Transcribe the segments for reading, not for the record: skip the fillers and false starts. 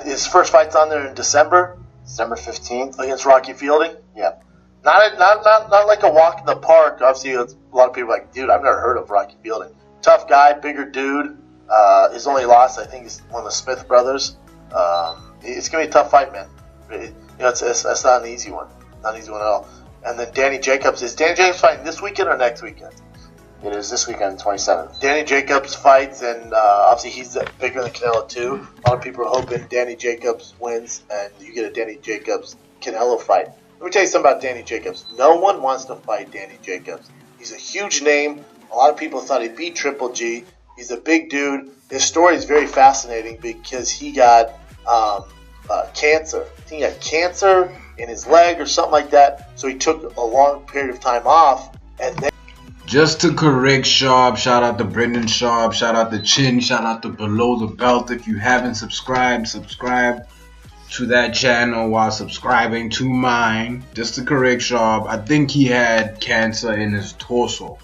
His first fight's on there in December 15th against Rocky Fielding. Yeah, not like a walk in the park. Obviously, a lot of people are like, dude, I've never heard of Rocky Fielding. Tough guy, bigger dude. His only loss, I think, is one of the Smith brothers. It's gonna be a tough fight, man. It's not an easy one. Not an easy one at all. And then Danny Jacobs. Is Danny Jacobs fighting this weekend or next weekend? It is this weekend, 27th. Danny Jacobs fights, and obviously he's bigger than Canelo too. A lot of people are hoping Danny Jacobs wins, and you get a Danny Jacobs Canelo fight. Let me tell you something about Danny Jacobs. No one wants to fight Danny Jacobs. He's a huge name. A lot of people thought he'd beat Triple G. He's a big dude. His story is very fascinating because he got cancer. I think he got cancer in his leg or something like that. So he took a long period of time off, and then. Just to correct Schaub, shout out to Brendan Schaub, shout out to Chin, shout out to Below the Belt. If you haven't subscribe to that channel while subscribing to mine. Just to correct Schaub, I think he had cancer in his torso.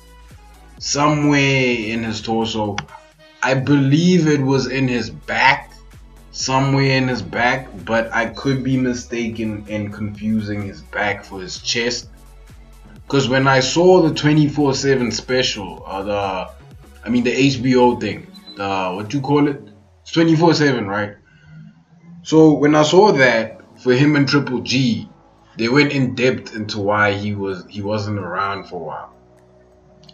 Somewhere in his torso. I believe it was in his back. Somewhere in his back, but I could be mistaken in confusing his back for his chest. Because when I saw the 24/7 special, the HBO thing, what you call it? It's 24/7, right? So when I saw that for him and Triple G, they went in depth into why he wasn't around for a while,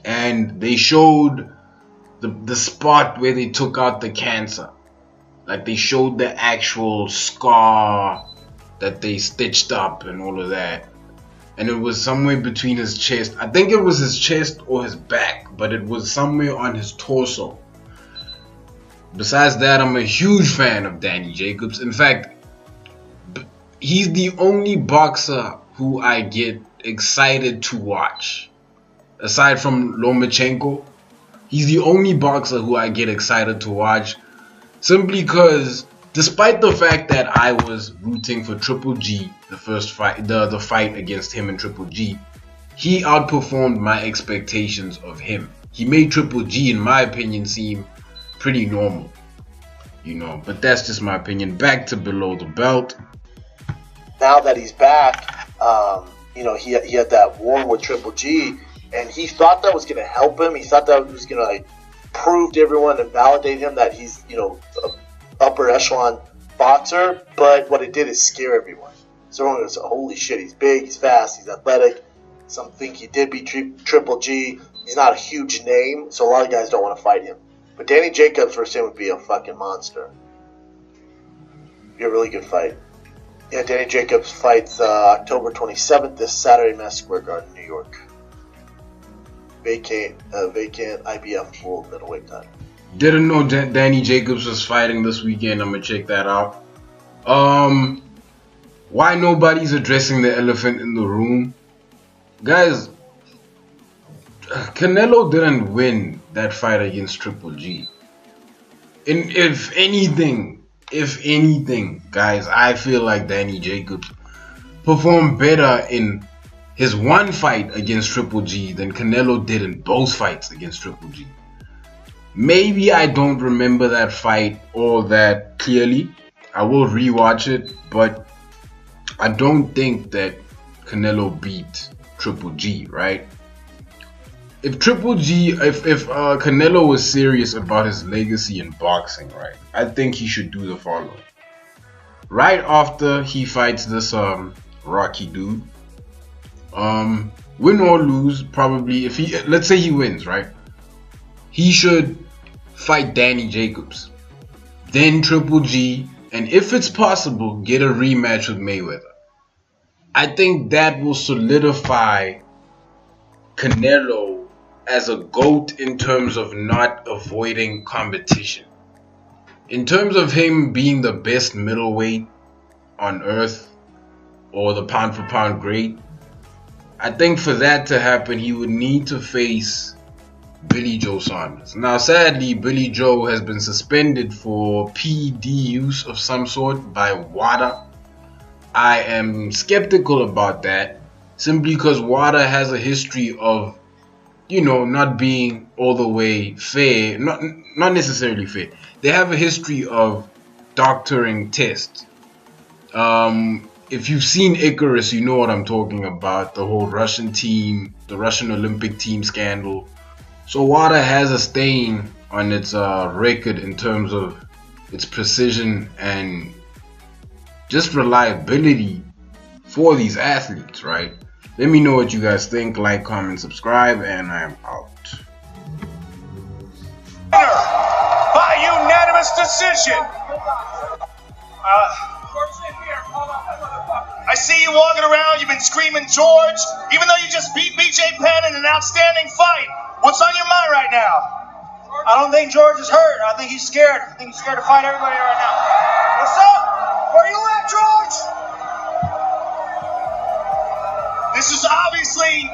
and they showed the spot where they took out the cancer, like they showed the actual scar that they stitched up and all of that. And it was somewhere between his chest. I think it was his chest or his back, but it was somewhere on his torso. Besides that, I'm a huge fan of Danny Jacobs. In fact, he's the only boxer who I get excited to watch. Aside from Lomachenko, he's the only boxer who I get excited to watch. Simply because, despite the fact that I was rooting for Triple G, the first fight, the fight against him and Triple G, he outperformed my expectations of him. He made Triple G, in my opinion, seem pretty normal, but that's just my opinion. Back to Below the Belt. Now that he's back, he had that war with Triple G, and he thought that was going to help him. He thought that was going to prove to everyone and validate him that he's upper echelon boxer. But what it did is scare everyone. So everyone goes, holy shit, he's big, he's fast, he's athletic. Some think he did beat Triple G. He's not a huge name, so a lot of guys don't want to fight him. But Danny Jacobs versus him would be a fucking monster. Be a really good fight. Yeah, Danny Jacobs fights October 27th, this Saturday, Madison Square Garden, New York. Vacant IBF full middleweight time. Didn't know Danny Jacobs was fighting this weekend. I'm gonna check that out. Why nobody's addressing the elephant in the room? Guys, Canelo didn't win that fight against Triple G. And if anything, guys, I feel like Danny Jacobs performed better in his one fight against Triple G than Canelo did in both fights against Triple G. Maybe I don't remember that fight all that clearly. I will rewatch it, but I don't think that Canelo beat Triple G, right? If Canelo was serious about his legacy in boxing, right, I think he should do the following. Right after he fights this Rocky dude, win or lose, probably, let's say he wins, right, he should fight Danny Jacobs, then Triple G, and if it's possible, get a rematch with Mayweather. I think that will solidify Canelo as a GOAT in terms of not avoiding competition. In terms of him being the best middleweight on earth, or the pound for pound great, I think for that to happen, he would need to face Billy Joe Saunders. Now, sadly, Billy Joe has been suspended for PED use of some sort by WADA. I am skeptical about that, simply because WADA has a history of, not being all the way fair, not necessarily fair. They have a history of doctoring test. If you've seen Icarus, you know what I'm talking about. The whole Russian team, the Russian Olympic team scandal. So WADA has a stain on its record in terms of its precision and just reliability for these athletes, right? Let me know what you guys think. Like, comment, subscribe, and I'm out. By unanimous decision. I see you walking around, you've been screaming George, even though you just beat BJ Penn in an outstanding fight. What's on your mind right now? I don't think George is hurt. I think he's scared. I think he's scared to fight everybody right now. What's up? Where you at, George? This is obviously